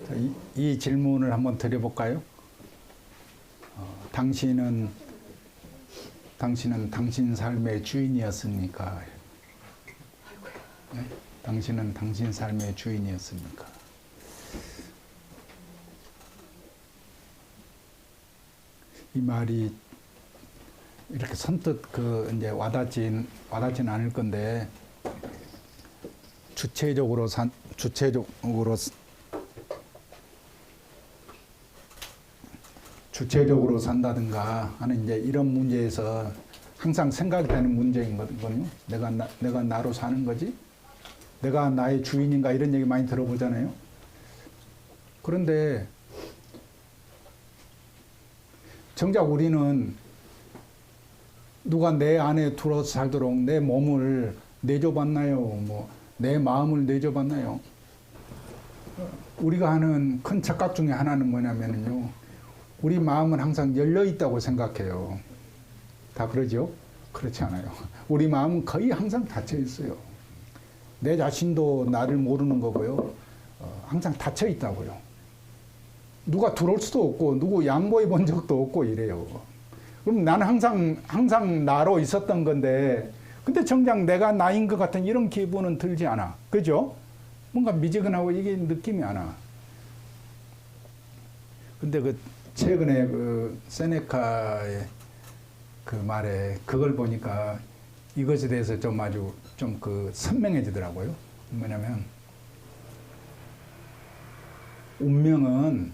자, 이 질문을 한번 드려볼까요? 당신은 당신 삶의 주인이었습니까? 네? 당신은 당신 삶의 주인이었습니까? 이 말이 이렇게 선뜻 이제 와닿진 않을 건데, 주체적으로 산다든가 하는 이제 이런 문제에서 항상 생각이 되는 문제인 거거든요. 내가 나로 사는 거지? 내가 나의 주인인가? 이런 얘기 많이 들어보잖아요. 그런데 정작 우리는 누가 내 안에 들어서 살도록 내 몸을 내줘봤나요? 내 마음을 내줘봤나요? 우리가 하는 큰 착각 중에 하나는 뭐냐면요, 우리 마음은 항상 열려 있다고 생각해요. 다 그러죠? 그렇지 않아요. 우리 마음은 거의 항상 닫혀 있어요. 내 자신도 나를 모르는 거고요. 항상 닫혀 있다고요. 누가 들어올 수도 없고, 누구 양보해 본 적도 없고 이래요. 그럼 나는 항상 나로 있었던 건데, 근데 정작 내가 나인 것 같은 이런 기분은 들지 않아. 그죠? 뭔가 미지근하고 이게 느낌이 안 와. 근데 최근에 세네카의 말에 그걸 보니까 이것에 대해서 좀 아주 선명해지더라고요. 뭐냐면, 운명은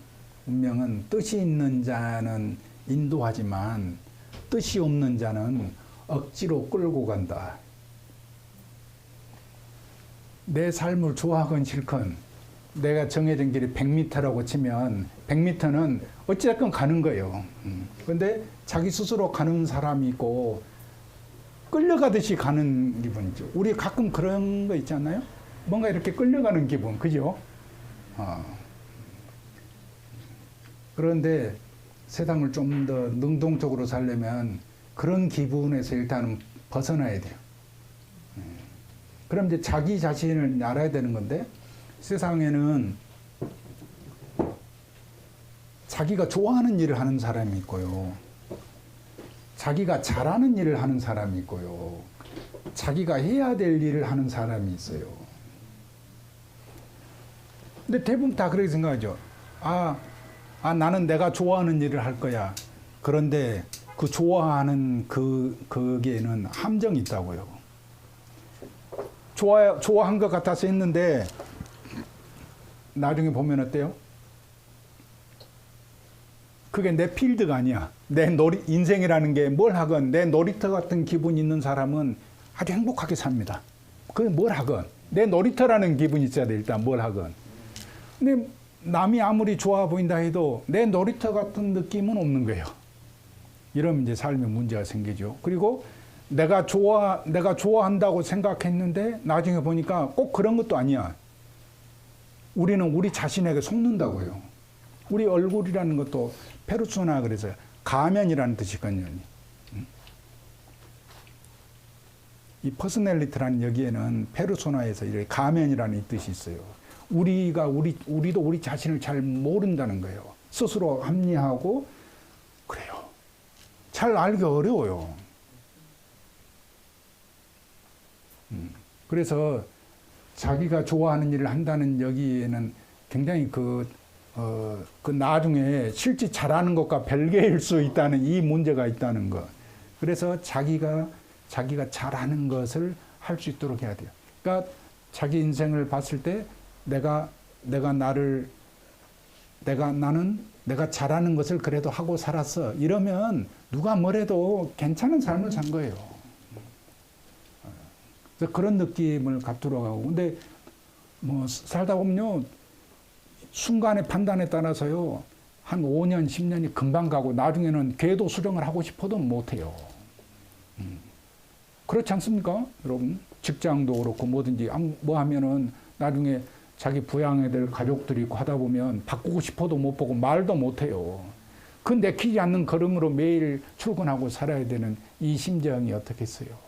뜻이 있는 자는 인도하지만 뜻이 없는 자는 억지로 끌고 간다. 내 삶을 좋아하건 싫건 내가 정해진 길이 100m라고 치면 100m는 어찌됐건 가는 거예요. 그런데 자기 스스로 가는 사람이 있고 끌려가듯이 가는 기분이죠. 우리 가끔 그런 거 있지 않나요? 뭔가 이렇게 끌려가는 기분, 그죠? 그런데 세상을 좀 더 능동적으로 살려면 그런 기분에서 일단은 벗어나야 돼요. 그럼 이제 자기 자신을 알아야 되는 건데, 세상에는 자기가 좋아하는 일을 하는 사람이 있고요, 자기가 잘하는 일을 하는 사람이 있고요, 자기가 해야 될 일을 하는 사람이 있어요. 근데 대부분 다 그렇게 생각하죠. 나는 내가 좋아하는 일을 할 거야. 그런데 그 좋아하는 거기에는 함정이 있다고요. 좋아한 것 같아서 했는데 나중에 보면 어때요? 그게 내 필드가 아니야. 인생이라는 게 뭘 하건 내 놀이터 같은 기분이 있는 사람은 아주 행복하게 삽니다. 그게 뭘 하건 내 놀이터라는 기분이 있어야 돼. 일단 뭘 하건. 근데 남이 아무리 좋아 보인다 해도 내 놀이터 같은 느낌은 없는 거예요. 이러면 이제 삶에 문제가 생기죠. 그리고 내가 좋아한다고 생각했는데 나중에 보니까 꼭 그런 것도 아니야. 우리는 우리 자신에게 속는다고요. 우리 얼굴이라는 것도 페르소나, 그래서 가면이라는 뜻이거든요. 이 퍼스널리티라는 여기에는 페르소나에서 이렇게 가면이라는 이 뜻이 있어요. 우리도 우리 자신을 잘 모른다는 거예요. 스스로 합리하고 그래요. 잘 알기 어려워요. 그래서 자기가 좋아하는 일을 한다는 여기에는 굉장히 나중에 실제 잘하는 것과 별개일 수 있다는 이 문제가 있다는 것. 그래서 자기가 잘하는 것을 할 수 있도록 해야 돼요. 그러니까 자기 인생을 봤을 때 나는 내가 잘하는 것을 그래도 하고 살았어. 이러면 누가 뭐래도 괜찮은 삶을 산 거예요. 그래서 그런 느낌을 갖도록 하고. 근데 살다 보면요, 순간의 판단에 따라서요, 한 5년, 10년이 금방 가고 나중에는 궤도 수령을 하고 싶어도 못해요. 그렇지 않습니까? 여러분, 직장도 그렇고 뭐든지 뭐 하면은 나중에 자기 부양해야 될 가족들이 있고 하다 보면 바꾸고 싶어도 못 보고 말도 못 해요. 그 내키지 않는 걸음으로 매일 출근하고 살아야 되는 이 심정이 어떻겠어요?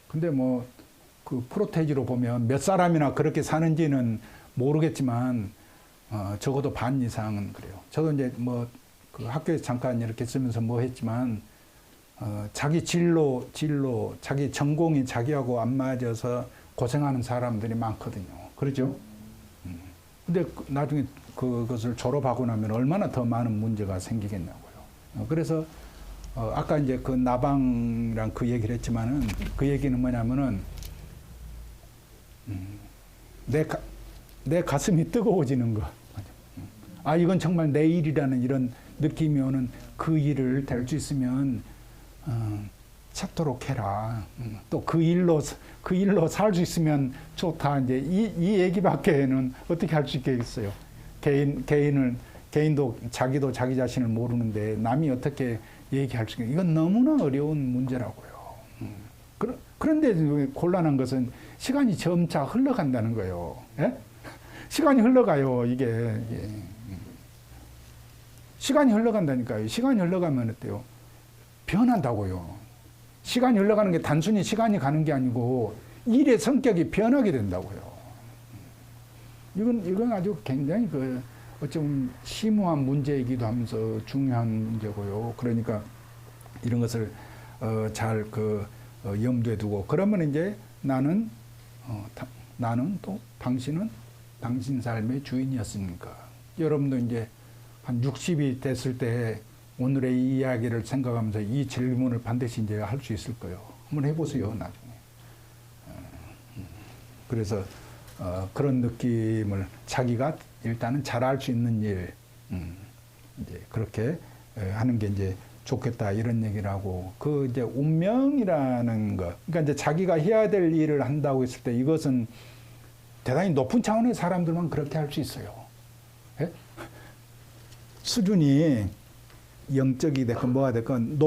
근데 프로테지로 보면 몇 사람이나 그렇게 사는지는 모르겠지만 적어도 반 이상은 그래요. 저도 이제 뭐 그 학교에 잠깐 이렇게 쓰면서 뭐 했지만 자기 진로, 자기 전공이 자기하고 안 맞아서 고생하는 사람들이 많거든요. 그렇죠? 근데 나중에 그것을 졸업하고 나면 얼마나 더 많은 문제가 생기겠냐고요. 그래서 아까 이제 그 나방이랑 그 얘기를 했지만은 그 얘기는 뭐냐면은 내 가슴이 뜨거워지는 거. 아, 이건 정말 내 일이라는 이런 느낌이 오는 그 일을 될 수 있으면 찾도록 해라. 또 그 일로 살 수 있으면 좋다. 이제 이 얘기밖에는 어떻게 할 수 있겠어요. 개인도 자기도 자기 자신을 모르는데 남이 어떻게 얘기할 수 있겠어요. 이건 너무나 어려운 문제라고요. 그런데 곤란한 것은 시간이 점차 흘러간다는 거예요. 예? 시간이 흘러가요, 이게. 시간이 흘러간다니까요. 시간이 흘러가면 어때요? 변한다고요. 시간이 흘러가는 게 단순히 시간이 가는 게 아니고 일의 성격이 변하게 된다고요. 이건 아주 굉장히 어쩌면 심오한 문제이기도 하면서 중요한 문제고요. 그러니까 이런 것을 잘 염두에 두고 그러면 이제 나는 또 당신은 당신 삶의 주인이었으니까. 여러분도 이제 한 60이 됐을 때 오늘의 이 이야기를 생각하면서 이 질문을 반드시 이제 할 수 있을 거예요. 한번 해보세요, 나중에. 그래서 그런 느낌을 자기가 일단은 잘할 수 있는 일, 이제 그렇게 하는 게 이제 좋겠다 이런 얘기를 하고 그 이제 운명이라는 거, 그러니까 이제 자기가 해야 될 일을 한다고 했을 때 이것은 대단히 높은 차원의 사람들만 그렇게 할 수 있어요. 예? 수준이 영적이 됐건 뭐가 됐건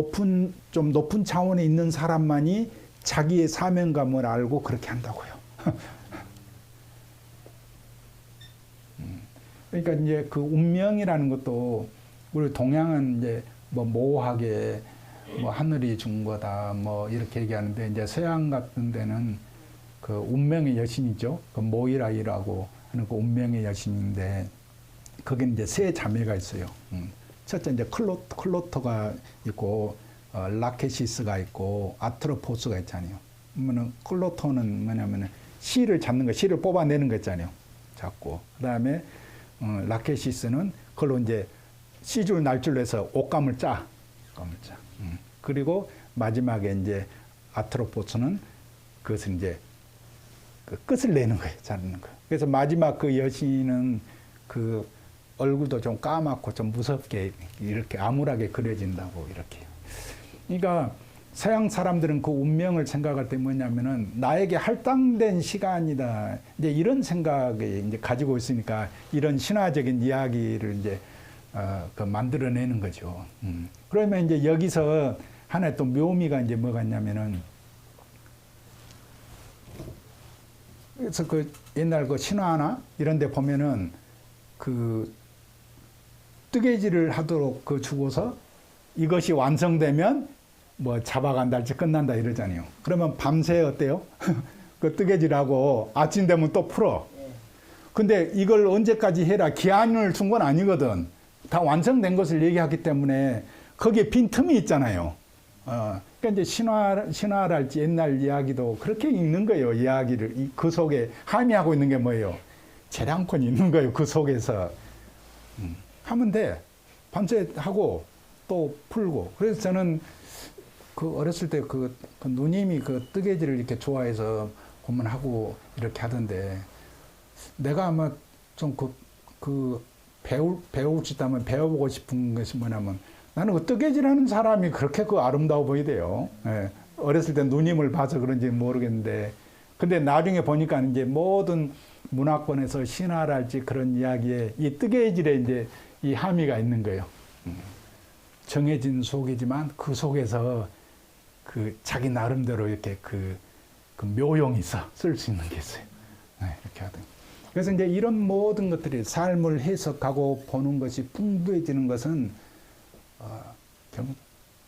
좀 높은 차원에 있는 사람만이 자기의 사명감을 알고 그렇게 한다고요. 그러니까 이제 그 운명이라는 것도 우리 동양은 이제 뭐 모호하게 뭐 하늘이 준 거다 뭐 이렇게 얘기하는데 이제 서양 같은 데는 그 운명의 여신이죠. 그 모이라이라고 하는 그 운명의 여신인데 거기는 이제 세 자매가 있어요. 첫째 이제 클로터가 있고 라케시스가 있고 아트로포스가 있잖아요. 그러면은 클로터는 뭐냐면은 씨를 잡는 거, 씨를 뽑아내는 거 있잖아요. 잡고 그다음에 라케시스는 그걸로 이제 씨줄 날줄로 해서 옷감을 짜. 그리고 마지막에 이제 아트로포스는 그것을 이제 그 끝을 내는 거예요. 자르는 거. 그래서 마지막 그 여신은 그 얼굴도 좀 까맣고 좀 무섭게 이렇게 암울하게 그려진다고 이렇게. 그러니까 서양 사람들은 그 운명을 생각할 때 뭐냐면은 나에게 할당된 시간이다. 이제 이런 생각을 이제 가지고 있으니까 이런 신화적인 이야기를 이제 만들어내는 거죠. 그러면 이제 여기서 하나의 또 묘미가 이제 뭐가 있냐면은 그래서 그 옛날 그 신화나 이런 데 보면은 그 뜨개질을 하도록 그 주고서 이것이 완성되면 뭐 잡아간다 할지 끝난다 이러잖아요. 그러면 밤새 어때요? 그 뜨개질하고 아침 되면 또 풀어. 근데 이걸 언제까지 해라 기한을 준 건 아니거든. 다 완성된 것을 얘기하기 때문에 거기에 빈 틈이 있잖아요. 그러니까 이제 신화랄지 옛날 이야기도 그렇게 읽는 거예요. 이야기를 그 속에 함의하고 있는 게 뭐예요? 재량권이 있는 거예요. 그 속에서 하면 돼. 밤새 하고 또 풀고. 그래서 저는 그 어렸을 때 그 누님이 그 뜨개질을 이렇게 좋아해서 보면 하고 이렇게 하던데 내가 아마 좀 배우고 싶다면 배워보고 싶은 것이 뭐냐면 나는 그 뜨개질하는 사람이 그렇게 그 아름다워 보이대요. 예. 어렸을 때 누님을 봐서 그런지 모르겠는데 근데 나중에 보니까 이제 모든 문화권에서 신화랄지 그런 이야기에 이 뜨개질에 이제 이 함의가 있는 거예요. 정해진 속이지만 그 속에서 그 자기 나름대로 이렇게 그 묘용이 있어. 쓸 수 있는 게 있어요. 네, 이렇게 하든. 그래서 이제 이런 모든 것들이 삶을 해석하고 보는 것이 풍부해지는 것은 결국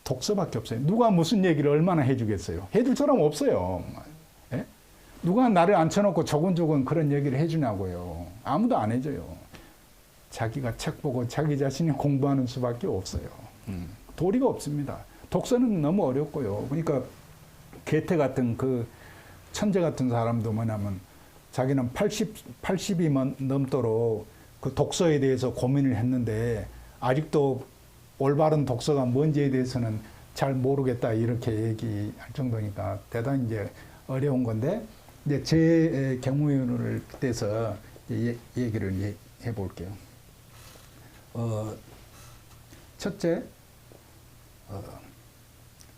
독서밖에 없어요. 누가 무슨 얘기를 얼마나 해주겠어요. 해줄 사람 없어요. 예? 누가 나를 앉혀놓고 조곤조곤 그런 얘기를 해주냐고요. 아무도 안 해줘요. 자기가 책 보고 자기 자신이 공부하는 수밖에 없어요. 도리가 없습니다. 독서는 너무 어렵고요. 그러니까 게테 같은 그 천재 같은 사람도 뭐냐면 자기는 80이 넘도록 그 독서에 대해서 고민을 했는데 아직도 올바른 독서가 뭔지에 대해서는 잘 모르겠다 이렇게 얘기할 정도니까 대단히 이제 어려운 건데 이제 제 경우를 대해서 얘기를 해볼게요. 첫째,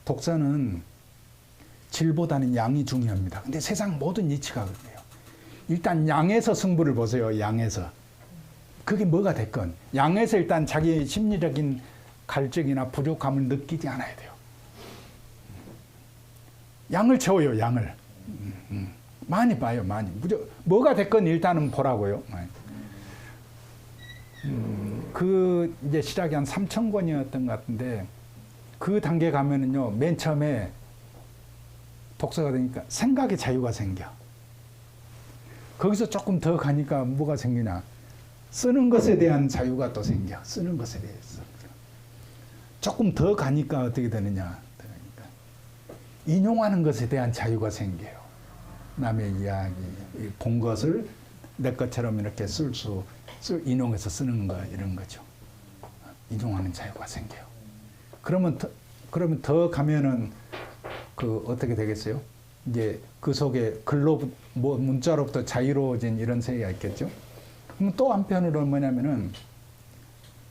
독서는 질보다는 양이 중요합니다. 근데 세상 모든 이치가 그래요. 일단 양에서 승부를 보세요. 양에서. 그게 뭐가 됐건 양에서 일단 자기 심리적인 갈증이나 부족함을 느끼지 않아야 돼요. 양을 채워요. 양을. 많이 봐요. 많이. 뭐가 됐건 일단은 보라고요. 그 이제 시작이 한 3,000권이었던 것 같은데 그 단계 가면은요. 맨 처음에 독서가 되니까 생각의 자유가 생겨. 거기서 조금 더 가니까 뭐가 생기냐. 쓰는 것에 대한 자유가 또 생겨. 쓰는 것에 대해서. 조금 더 가니까 어떻게 되느냐. 그러니까 인용하는 것에 대한 자유가 생겨요. 남의 이야기, 본 것을 내 것처럼 이렇게 인용해서 쓰는 거, 이런 거죠. 인용하는 자유가 생겨요. 그러면 더 가면은 어떻게 되겠어요? 이제 그 속에 글로, 문자로부터 자유로워진 이런 세계가 있겠죠? 그럼 또 한편으로는 뭐냐면은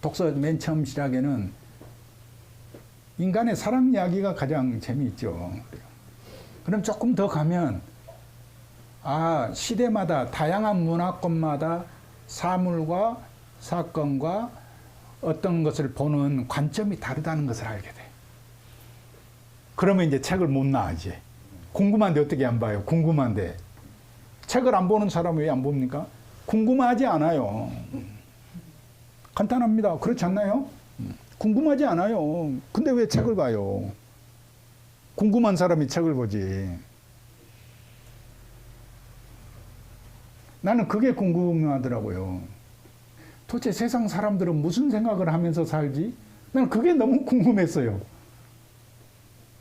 독서 맨 처음 시작에는 인간의 사랑 이야기가 가장 재미있죠. 그럼 조금 더 가면 시대마다 다양한 문화권마다 사물과 사건과 어떤 것을 보는 관점이 다르다는 것을 알게 돼. 그러면 이제 책을 못 놔, 이제. 궁금한데 어떻게 안 봐요? 궁금한데. 책을 안 보는 사람은 왜 안 봅니까? 궁금하지 않아요. 간단합니다. 그렇지 않나요? 궁금하지 않아요. 근데 왜 책을 봐요? 궁금한 사람이 책을 보지. 나는 그게 궁금하더라고요. 도대체 세상 사람들은 무슨 생각을 하면서 살지? 나는 그게 너무 궁금했어요.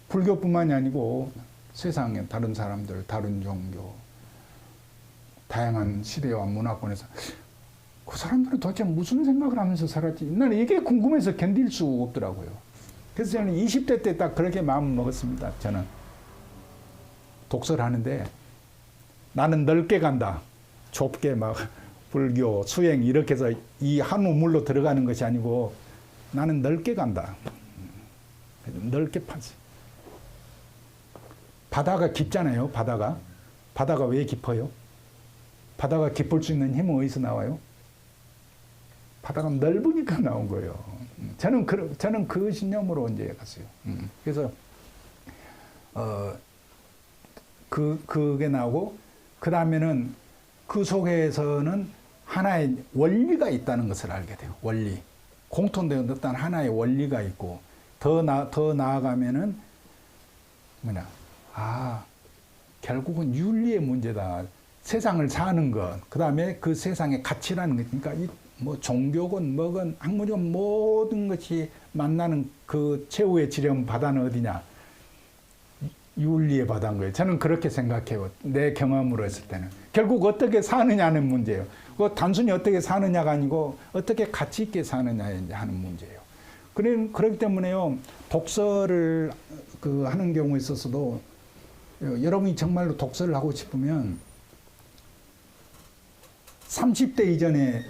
불교뿐만이 아니고 세상에 다른 사람들, 다른 종교, 다양한 시대와 문화권에서 그 사람들은 도대체 무슨 생각을 하면서 살았지? 나는 이게 궁금해서 견딜 수 없더라고요. 그래서 저는 20대 때 딱 그렇게 마음을 먹었습니다. 저는 독서를 하는데 나는 넓게 간다. 좁게 막 불교, 수행 이렇게 해서 이 한 우물로 들어가는 것이 아니고 나는 넓게 간다. 넓게 파지. 바다가 깊잖아요. 바다가 왜 깊어요? 바다가 깊을 수 있는 힘은 어디서 나와요? 바다가 넓으니까 나온 거예요. 저는 그 신념으로 이제 갔어요. 그래서 그게 나오고 그 다음에는 그 속에서는 하나의 원리가 있다는 것을 알게 돼요. 원리. 공통된 어떤 하나의 원리가 있고 더 나아가면은 결국은 윤리의 문제다. 세상을 사는 것, 그 다음에 그 세상의 가치라는 것, 그러니까 종교건 뭐건 학문이건 모든 것이 만나는 그 최후의 지름 바다는 어디냐? 윤리의 바다인 거예요. 저는 그렇게 생각해요. 내 경험으로 했을 때는. 결국 어떻게 사느냐는 문제예요. 단순히 어떻게 사느냐가 아니고 어떻게 가치 있게 사느냐 하는 문제예요. 그렇기 때문에요. 독서를 하는 경우에 있어서도 여러분이 정말로 독서를 하고 싶으면 30대 이전에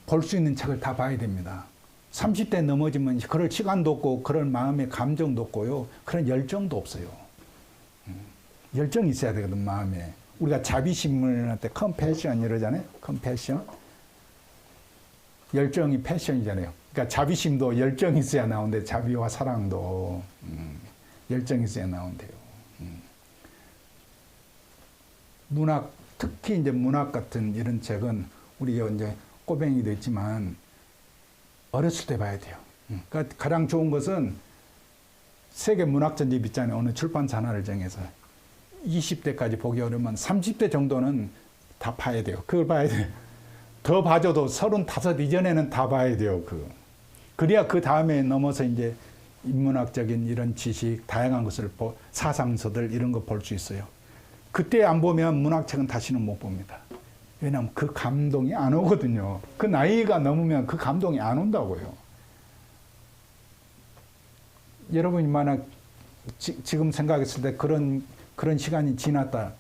볼 수 있는 책을 다 봐야 됩니다. 30대 넘어지면 그럴 시간도 없고 그런 마음의 감정도 없고요. 그런 열정도 없어요. 열정이 있어야 되거든, 마음에. 우리가 자비심을 할 때 컴패션 이러잖아요. 컴패션. 열정이 패션이잖아요. 그러니까 자비심도 열정이 있어야 나오는데 자비와 사랑도 열정이 있어야 나온대요. 문학, 특히 이제 문학 같은 이런 책은 우리가 이제 꼬뱅이도 있지만 어렸을 때 봐야 돼요. 그러니까 가장 좋은 것은 세계 문학 전집 있잖아요. 어느 출판사 하나를 정해서 20대까지 보기 어려우면 30대 정도는 다 봐야 돼요. 그걸 봐야 돼요. 더 봐줘도 35 이전에는 다 봐야 돼요. 그래야 그 다음에 넘어서 이제 인문학적인 이런 지식, 다양한 것을 사상서들 이런 거 볼 수 있어요. 그때 안 보면 문학책은 다시는 못 봅니다. 왜냐하면 그 감동이 안 오거든요. 그 나이가 넘으면 그 감동이 안 온다고요. 여러분이 만약 지금 생각했을 때 그런 시간이 지났다.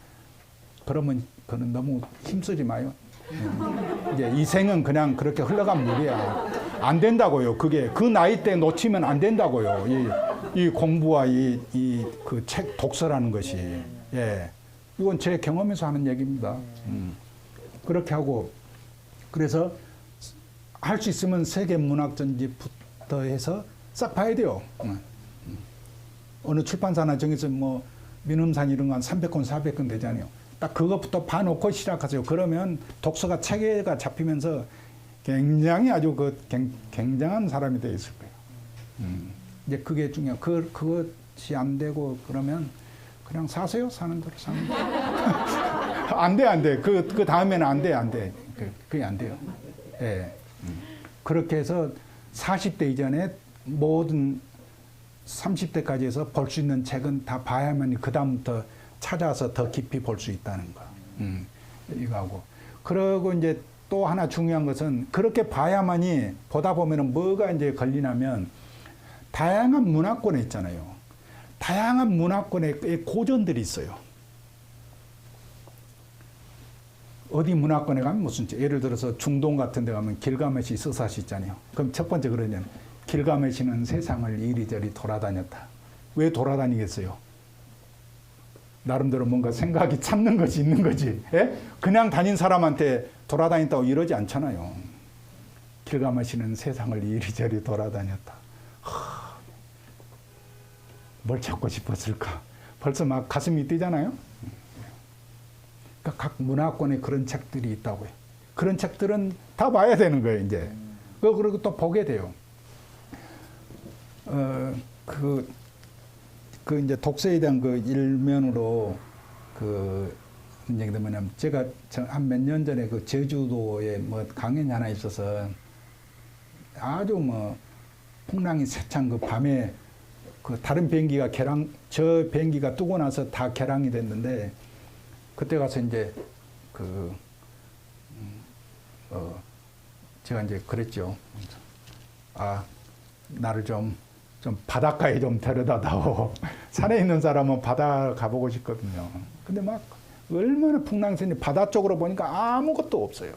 그러면 그는 너무 힘쓰지 마요. 이제 이 생은 그냥 그렇게 흘러간 물이야. 안 된다고요. 그게 그 나이 때 놓치면 안 된다고요. 이 공부와 그 책 독서라는 것이. 예. 이건 제 경험에서 하는 얘기입니다. 그렇게 하고 그래서 할 수 있으면 세계 문학 전집부터 해서 싹 봐야 돼요. 어느 출판사나 정해서 뭐 민음산 이런 거 한 300권, 400권 되잖아요. 딱 그것부터 봐놓고 시작하세요. 그러면 독서가 체계가 잡히면서 굉장히 아주 굉장한 사람이 되어 있을 거예요. 이제 그게 중요해요. 그것이 안 되고 그러면 그냥 사세요. 사는 대로 사는 대로. 안 돼. 그 다음에는 안 돼. 그게 안 돼요. 예. 그렇게 해서 40대 이전에 모든 30대까지 해서 볼 수 있는 책은 다 봐야만 그 다음부터 찾아서 더 깊이 볼 수 있다는 거. 이거하고. 그리고 이제 또 하나 중요한 것은 그렇게 봐야만이 보다 보면은 뭐가 이제 걸리냐면 다양한 문화권에 있잖아요. 다양한 문화권에 고전들이 있어요. 어디 문화권에 가면 무슨 예를 들어서 중동 같은 데 가면 길가메시 서사시 있잖아요. 그럼 첫 번째 그러냐면 길가메시는 세상을 이리저리 돌아다녔다. 왜 돌아다니겠어요? 나름대로 뭔가 생각이 찾는 것이 있는 거지. 예? 그냥 다닌 사람한테 돌아다녔다고 이러지 않잖아요. 길가메시는 세상을 이리저리 돌아다녔다. 뭘 찾고 싶었을까? 벌써 막 가슴이 뛰잖아요. 그러니까 각 문화권에 그런 책들이 있다고요. 그런 책들은 다 봐야 되는 거예요, 이제. 그리고 또 보게 돼요. 이제 독서에 대한 그 일면으로 얘기가 뭐냐면 제가 한 몇 년 전에 그 제주도에 뭐 강연이 하나 있어서 아주 뭐 풍랑이 세찬 그 밤에 그 다른 비행기가 저 비행기가 뜨고 나서 다 개랑이 됐는데 그때 가서 이제 제가 이제 그랬죠. 나를 좀 바닷가에 좀 데려다다오. 산에 있는 사람은 바다 가보고 싶거든요. 근데 막 얼마나 풍랑세니 바다 쪽으로 보니까 아무것도 없어요.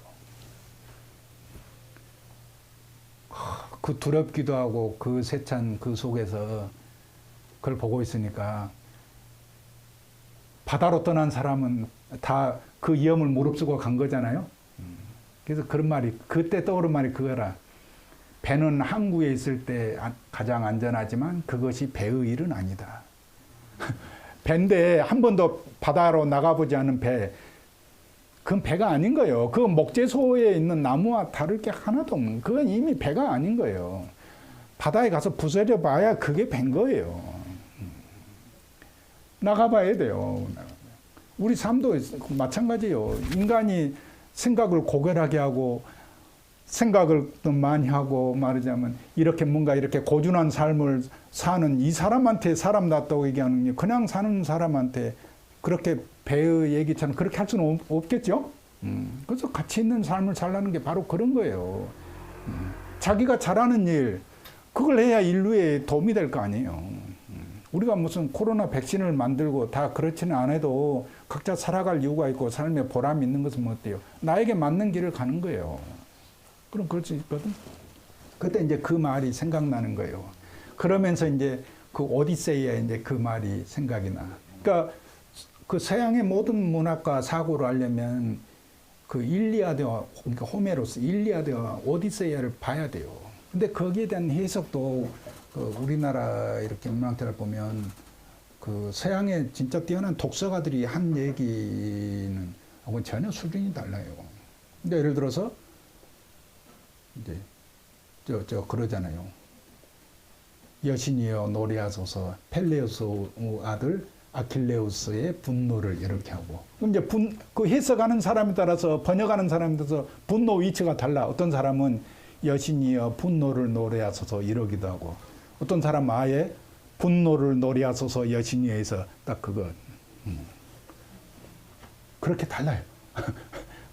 그 두렵기도 하고 그 세찬 그 속에서 그걸 보고 있으니까 바다로 떠난 사람은 다 그 위험을 무릅쓰고 간 거잖아요. 그래서 그런 말이 그때 떠오른 말이 그거라. 배는 항구에 있을 때 가장 안전하지만 그것이 배의 일은 아니다. 배인데 한 번도 바다로 나가보지 않은 배, 그건 배가 아닌 거예요. 그 목재소에 있는 나무와 다를 게 하나도 없는, 그건 이미 배가 아닌 거예요. 바다에 가서 부서져 봐야 그게 배인 거예요. 나가봐야 돼요. 우리 삶도 마찬가지예요. 인간이 생각을 고결하게 하고 생각을 또 많이 하고 말하자면 이렇게 뭔가 이렇게 고준한 삶을 사는 이 사람한테 사람 낫다고 얘기하는 게 그냥 사는 사람한테 그렇게 배의 얘기처럼 그렇게 할 수는 없겠죠. 그래서 가치 있는 삶을 살라는 게 바로 그런 거예요. 자기가 잘하는 일 그걸 해야 인류에 도움이 될 거 아니에요. 우리가 무슨 코로나 백신을 만들고 다 그렇지는 않아도 각자 살아갈 이유가 있고 삶에 보람이 있는 것은 뭐 어때요? 나에게 맞는 길을 가는 거예요. 그럼 그럴 수 있거든. 그때 이제 그 말이 생각나는 거예요. 그러면서 이제 그 오디세이에 이제 그 말이 생각이 나. 그러니까 그 서양의 모든 문학과 사고를 알려면 그 일리아드와 그러니까 호메로스 일리아드와 오디세이아를 봐야 돼요. 근데 거기에 대한 해석도 우리나라 이렇게 문학자를 보면 그 서양의 진짜 뛰어난 독서가들이 한 얘기는 하고는 전혀 수준이 달라요. 근데 예를 들어서 이제 그러잖아요. 여신이여 노래하소서 펠레우스 아들 아킬레우스의 분노를 이렇게 하고. 그럼 이제 그 해석하는 사람에 따라서 번역하는 사람에 따라서 분노 위치가 달라. 어떤 사람은 여신이여 분노를 노래하소서 이러기도 하고, 어떤 사람은 아예 분노를 노래하소서 여신이여에서 딱 그거 그렇게 달라요.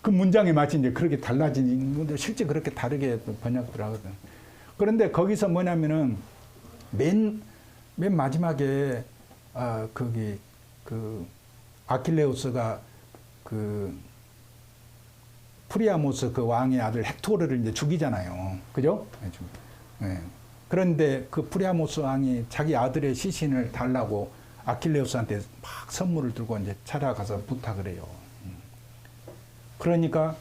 그 문장에 맞지 이제 그렇게 달라지는 건데 실제 그렇게 다르게 번역들 하거든. 그런데 거기서 뭐냐면은 맨 마지막에 거기 그 아킬레우스가 그 프리아모스 그 왕의 아들 헥토르를 이제 죽이잖아요. 그죠? 네. 그런데 그 프리아모스 왕이 자기 아들의 시신을 달라고 아킬레우스한테 막 선물을 들고 이제 찾아가서 부탁을 해요. 그러니까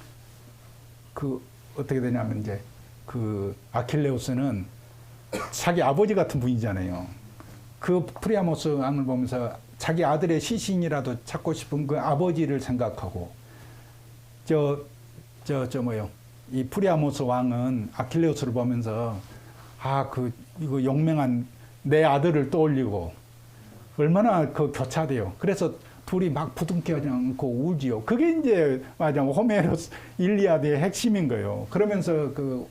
그 어떻게 되냐면 이제 그 아킬레우스는 자기 아버지 같은 분이잖아요. 그 프리아모스 왕을 보면서 자기 아들의 시신이라도 찾고 싶은 그 아버지를 생각하고, 이 프리아모스 왕은 아킬레우스를 보면서 이거 용맹한 내 아들을 떠올리고 얼마나 그 교차돼요. 그래서 둘이 막 부둥켜지 않고 울지요. 그게 이제 맞아 호메로스 일리아드의 핵심인 거예요. 그러면서 그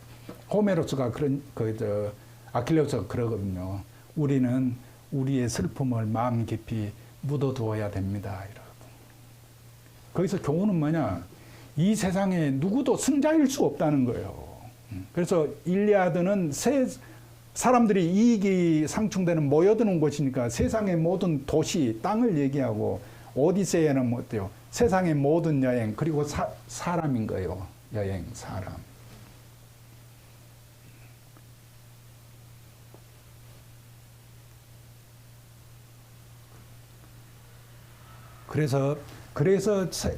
호메로스가 아킬레우스가 그러거든요. 우리는 우리의 슬픔을 마음 깊이 묻어두어야 됩니다. 이러고. 거기서 교훈은 뭐냐? 이 세상에 누구도 승자일 수 없다는 거예요. 그래서 일리아드는 사람들이 이익이 상충되는 모여드는 곳이니까 세상의 모든 도시, 땅을 얘기하고, 오디세이는 뭐 어때요? 세상의 모든 여행, 그리고 사람인 거예요. 여행, 사람. 그래서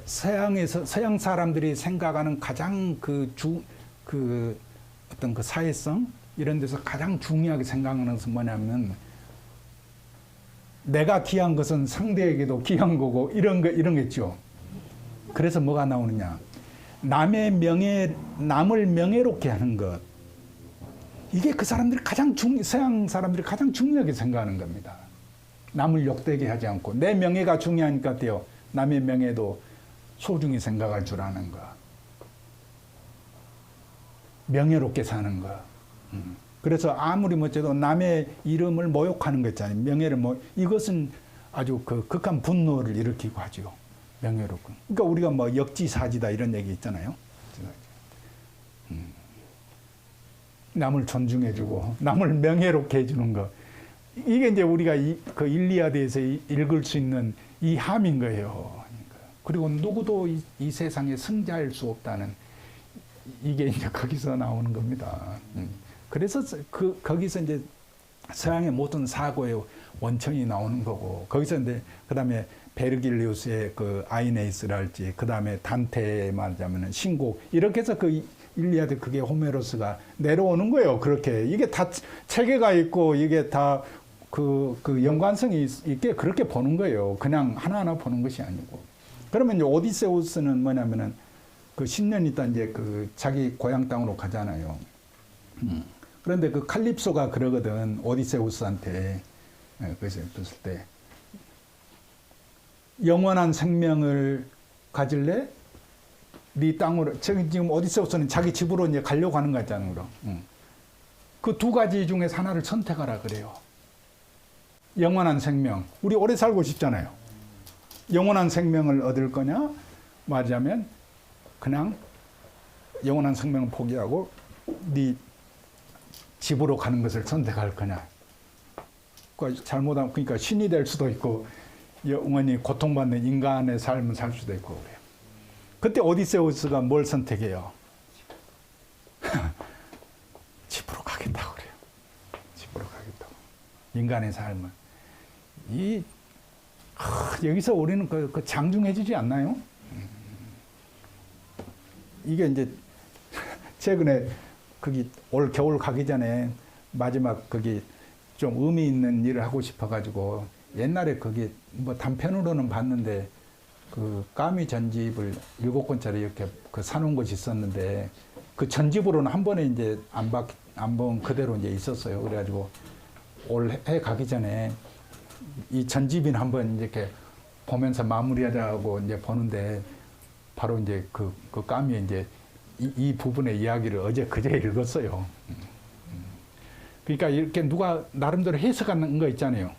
서양 사람들이 생각하는 가장 어떤 그 사회성 이런 데서 가장 중요하게 생각하는 것은 뭐냐면, 내가 귀한 것은 상대에게도 귀한 거고 이런 거겠죠. 그래서 뭐가 나오느냐? 남을 명예롭게 하는 것. 이게 그 사람들이 서양 사람들이 가장 중요하게 생각하는 겁니다. 남을 욕되게 하지 않고 내 명예가 중요하니까 돼요. 남의 명예도 소중히 생각할 줄 아는 거. 명예롭게 사는 거. 그래서 아무리 뭐어도 남의 이름을 모욕하는 거 있잖아요. 명예를 이것은 아주 그 극한 분노를 일으키고 하죠. 명예롭고. 그러니까 우리가 뭐 역지사지다 이런 얘기 있잖아요. 남을 존중해주고 남을 명예롭게 해주는 거. 이게 이제 우리가 그 일리아드에서 읽을 수 있는 이 함인 거예요. 그리고 누구도 이 세상에 승자일 수 없다는 이게 이제 거기서 나오는 겁니다. 그래서 거기서 이제 서양의 모든 사고의 원천이 나오는 거고, 거기서 이제 그다음에 베르길리우스의 그 아이네이스랄지, 그다음에 단테 말하자면은 신곡, 이렇게 해서 그 일리아드 그게 호메로스가 내려오는 거예요. 그렇게 이게 다 체계가 있고 이게 다 그 연관성이 있게 그렇게 보는 거예요. 그냥 하나하나 보는 것이 아니고. 그러면 이제 오디세우스는 뭐냐면은 그 10년 있다 이제 그 자기 고향 땅으로 가잖아요. 그런데 그 칼립소가 그러거든, 오디세우스한테. 그래서 했을 때 영원한 생명을 가질래? 네 땅으로. 지금 오디세우스는 자기 집으로 이제 가려고 하는 거 있잖아요. 그 두 가지 중에서 하나를 선택하라 그래요. 영원한 생명. 우리 오래 살고 싶잖아요. 영원한 생명을 얻을 거냐? 말하자면 그냥 영원한 생명을 포기하고 네 집으로 가는 것을 선택할 거냐? 잘못하면 그러니까 신이 될 수도 있고 영원히 고통받는 인간의 삶을 살 수도 있고 그래요. 그때 오디세우스가 뭘 선택해요? 집으로 가겠다고 그래요. 집으로 가겠다고. 인간의 삶을. 여기서 우리는 그 장중해지지 않나요? 이게 이제 최근에 거기 올 겨울 가기 전에 마지막 거기 좀 의미 있는 일을 하고 싶어가지고 옛날에 거기 뭐 단편으로는 봤는데 그 까미 전집을 7권짜리 이렇게 그 사놓은 곳이 있었는데 그 전집으로는 한 번에 이제 안 본 그대로 이제 있었어요. 그래가지고 올해 가기 전에 이 전집인 한번 이렇게 보면서 마무리하자고 이제 보는데 바로 이제 그 까미에 이제 이 부분의 이야기를 어제 그제 읽었어요. 그러니까 이렇게 누가 나름대로 해석하는 거 있잖아요.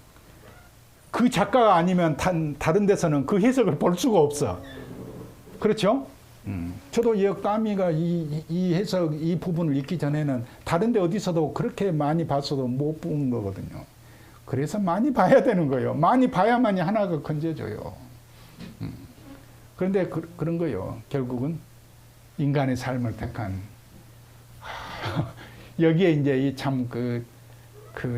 그 작가가 아니면 다른 데서는 그 해석을 볼 수가 없어. 그렇죠? 저도 이 까미가 이 해석, 이 부분을 읽기 전에는 다른데 어디서도 그렇게 많이 봤어도 못 본 거거든요. 그래서 많이 봐야 되는 거예요. 많이 봐야만이 하나가 건져져요. 그런데 그런 거예요. 결국은 인간의 삶을 택한 여기에 이제 이 참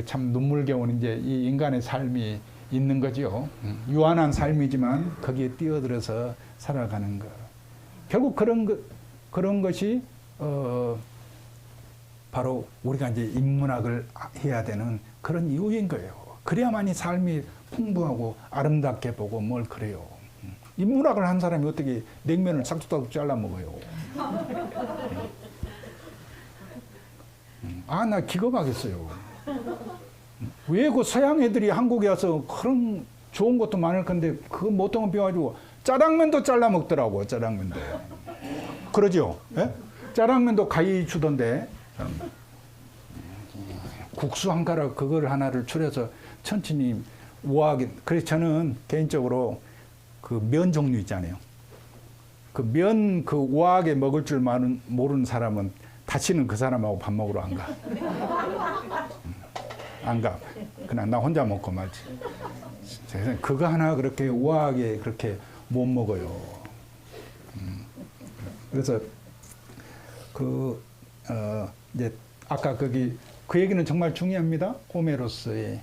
참 눈물겨운 이제 이 인간의 삶이 있는 거죠. 유한한 삶이지만 거기에 뛰어들어서 살아가는 것. 결국 그런 것이 바로 우리가 이제 인문학을 해야 되는 그런 이유인 거예요. 그래야만이 삶이 풍부하고 아름답게 보고 뭘 그래요. 인문학을 한 사람이 어떻게 냉면을 싹둑싹둑 잘라 먹어요. 아, 나 기겁하겠어요. 왜 그 서양 애들이 한국에 와서 그런 좋은 것도 많을 건데 그거 못하면 배워가지고 짜장면도 잘라 먹더라고. 짜장면도. 그러죠? 예? 짜장면도 가위 주던데 국수 한 가락 그걸 하나를 추려서 천천히 우아하게. 그래서 저는 개인적으로 그 면 종류 있잖아요. 그 면 그 우아하게 먹을 줄 모르는 사람은 다시는 그 사람하고 밥 먹으러 안 가. 안 가. 그냥 나 혼자 먹고 말지. 그거 하나 그렇게 우아하게 그렇게 못 먹어요. 그래서 이제 아까 그 얘기는 정말 중요합니다. 호메로스의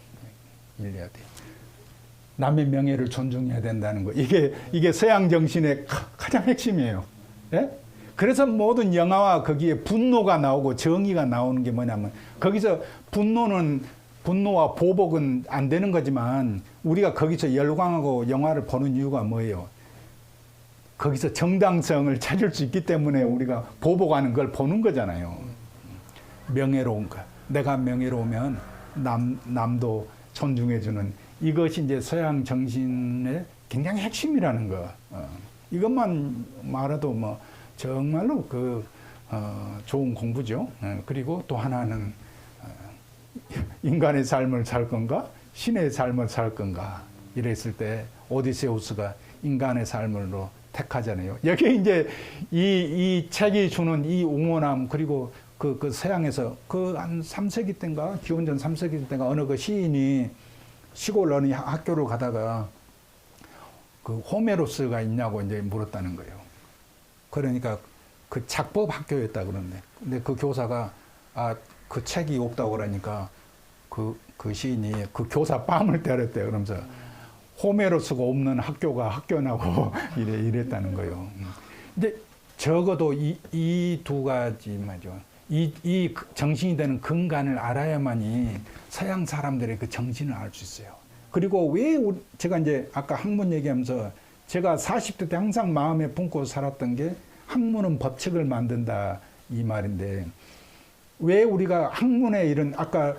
일리아드. 남의 명예를 존중해야 된다는 거. 이게 서양 정신의 가장 핵심이에요. 예? 그래서 모든 영화와 거기에 분노가 나오고 정의가 나오는 게 뭐냐면 거기서 분노와 보복은 안 되는 거지만 우리가 거기서 열광하고 영화를 보는 이유가 뭐예요? 거기서 정당성을 찾을 수 있기 때문에 우리가 보복하는 걸 보는 거잖아요. 명예로운 거. 내가 명예로우면 남도 존중해주는 이것이 이제 서양 정신의 굉장히 핵심이라는 거. 이것만 말해도 뭐 정말로 좋은 공부죠. 그리고 또 하나는 인간의 삶을 살 건가? 신의 삶을 살 건가? 이랬을 때 오디세우스가 인간의 삶으로 택하잖아요. 여기 이제 이 책이 주는 이 웅원함 그리고 그 서양에서 한 3세기 때인가 기원전 3세기 때인가 어느 그 시인이 시골 어느 학교를 가다가 그 호메로스가 있냐고 이제 물었다는 거예요. 그러니까 그 작법 학교였다 그러는데 근데 그 교사가 그 책이 없다고 그러니까 그 시인이 그 교사 뺨을 때렸대요. 그러면서 호메로스가 없는 학교가 학교나고 이랬다는 거예요. 근데 적어도 이 두 가지 말이죠. 이 정신이 되는 근간을 알아야만이 서양 사람들의 그 정신을 알 수 있어요. 그리고 왜 제가 이제 아까 학문 얘기하면서 제가 40대 때 항상 마음에 품고 살았던 게 학문은 법칙을 만든다 이 말인데 왜 우리가 학문의 이런 아까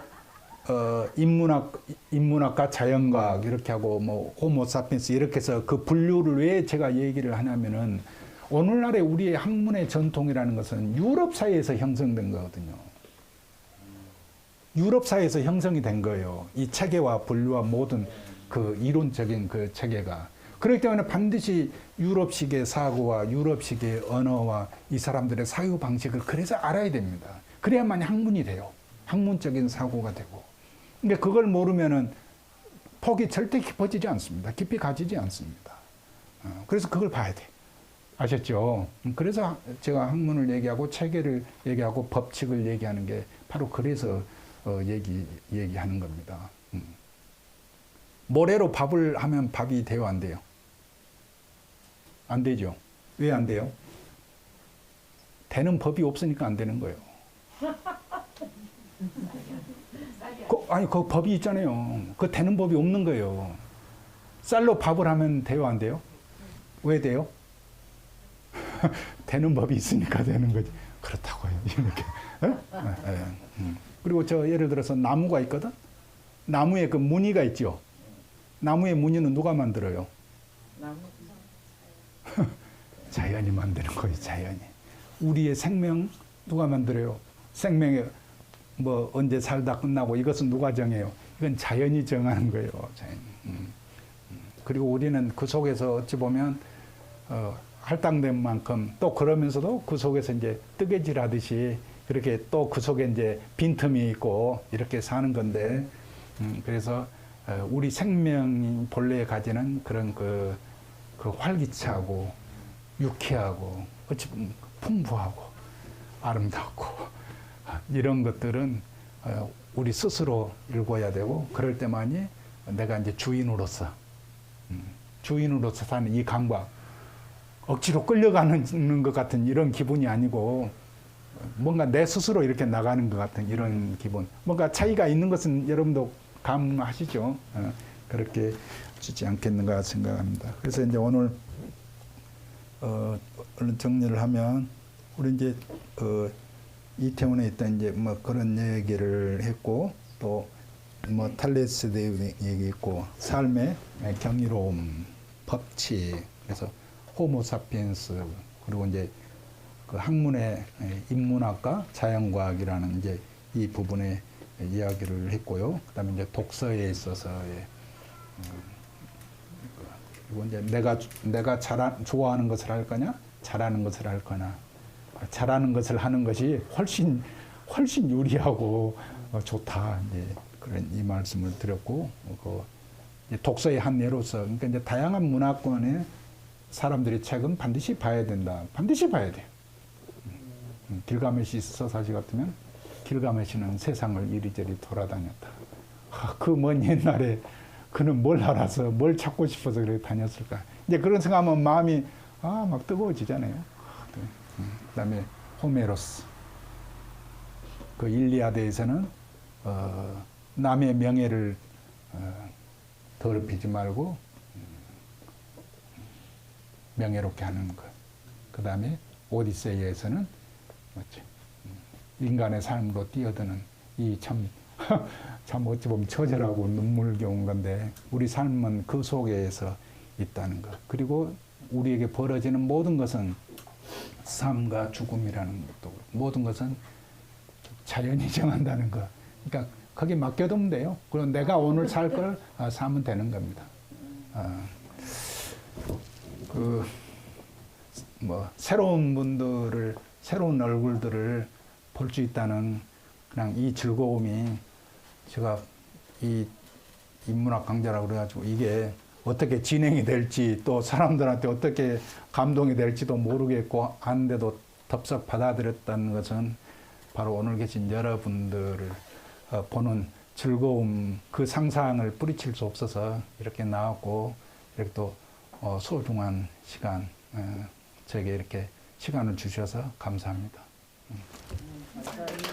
인문학과 자연과학 이렇게 하고 뭐 호모사피엔스 이렇게 해서 그 분류를 왜 제가 얘기를 하냐면은 오늘날의 우리의 학문의 전통이라는 것은 유럽 사회에서 형성된 거거든요. 유럽 사회에서 형성이 된 거예요. 이 체계와 분류와 모든 그 이론적인 그 체계가. 그렇기 때문에 반드시 유럽식의 사고와 유럽식의 언어와 이 사람들의 사유 방식을 그래서 알아야 됩니다. 그래야만 학문이 돼요. 학문적인 사고가 되고. 근데 그걸 모르면은 폭이 절대 깊어지지 않습니다. 깊이 가지지 않습니다. 그래서 그걸 봐야 돼. 아셨죠? 그래서 제가 학문을 얘기하고 체계를 얘기하고 법칙을 얘기하는 게 바로 그래서 얘기하는 겁니다. 모래로 밥을 하면 밥이 돼요, 안 돼요? 안 되죠. 왜 안 돼요? 되는 법이 없으니까 안 되는 거예요. 그 법이 있잖아요. 그 되는 법이 없는 거예요. 쌀로 밥을 하면 돼요, 안 돼요? 왜 돼요? 되는 법이 있으니까 되는 거지. 그렇다고요. 이렇게. 그리고 저 예를 들어서 나무가 있거든. 나무에 그 무늬가 있죠. 나무의 무늬는 누가 만들어요? 나무 자연이 만드는 거예요, 자연이. 우리의 생명 누가 만들어요? 생명이 뭐 언제 살다 끝나고 이것은 누가 정해요? 이건 자연이 정하는 거예요, 자연. 그리고 우리는 그 속에서 어찌 보면 할당된 만큼 또 그러면서도 그 속에서 이제 뜨개질하듯이 그렇게 또 그 속에 이제 빈틈이 있고 이렇게 사는 건데 그래서 우리 생명이 본래 가지는 그런 그 활기차고 유쾌하고 어찌 보면 풍부하고 아름답고 이런 것들은 우리 스스로 읽어야 되고 그럴 때만이 내가 이제 주인으로서 사는 이 강박 억지로 끌려가는 것 같은 이런 기분이 아니고 뭔가 내 스스로 이렇게 나가는 것 같은 이런 기분 뭔가 차이가 있는 것은 여러분도 감하시죠? 그렇게 주지 않겠는가 생각합니다. 그래서 이제 오늘 얼른 정리를 하면 우리 이제 이태원에 있던 이제 뭐 그런 얘기를 했고 또 뭐 탈레스의 얘기 있고 삶의 경이로움, 법칙, 그래서 호모사피엔스 그리고 이제 그 학문의 인문학과 자연과학이라는 이제 이 부분에 이야기를 했고요. 그다음에 이제 독서에 있어서의 그리고 이제 내가 좋아하는 것을 할 거냐, 잘하는 것을 할 거냐, 잘하는 것을 하는 것이 훨씬 유리하고 좋다. 이제 그런 이 말씀을 드렸고, 독서의 한 예로서, 그러니까 이제 다양한 문화권의 사람들이 책은 반드시 봐야 된다. 반드시 봐야 돼. 길가메시 서사시 같으면 길가메시는 세상을 이리저리 돌아다녔다. 그 먼 옛날에 그는 뭘 알아서 뭘 찾고 싶어서 그렇게 다녔을까. 이제 그런 생각하면 마음이 막 뜨거워지잖아요. 그다음에 호메로스. 그 일리아드에서는 남의 명예를 더럽히지 말고 명예롭게 하는 것. 그다음에 오디세이에서는 뭐지? 인간의 삶으로 뛰어드는 이 참 어찌 보면 처절하고 눈물겨운 건데 우리 삶은 그 속에서 있다는 것. 그리고 우리에게 벌어지는 모든 것은 삶과 죽음이라는 것도 모든 것은 자연이 정한다는 것. 그러니까 거기 맡겨두면 돼요. 그리고 내가 오늘 살 걸 사면 되는 겁니다. 새로운 분들을 새로운 얼굴들을 볼 수 있다는 그냥 이 즐거움이 제가 이 인문학 강좌라고 그래가지고 이게 어떻게 진행이 될지 또 사람들한테 어떻게 감동이 될지도 모르겠고 하는데도 덥석 받아들였다는 것은 바로 오늘 계신 여러분들을 보는 즐거움 그 상상을 뿌리칠 수 없어서 이렇게 나왔고 이렇게 또 소중한 시간 저에게 이렇게 시간을 주셔서 감사합니다. 감사합니다.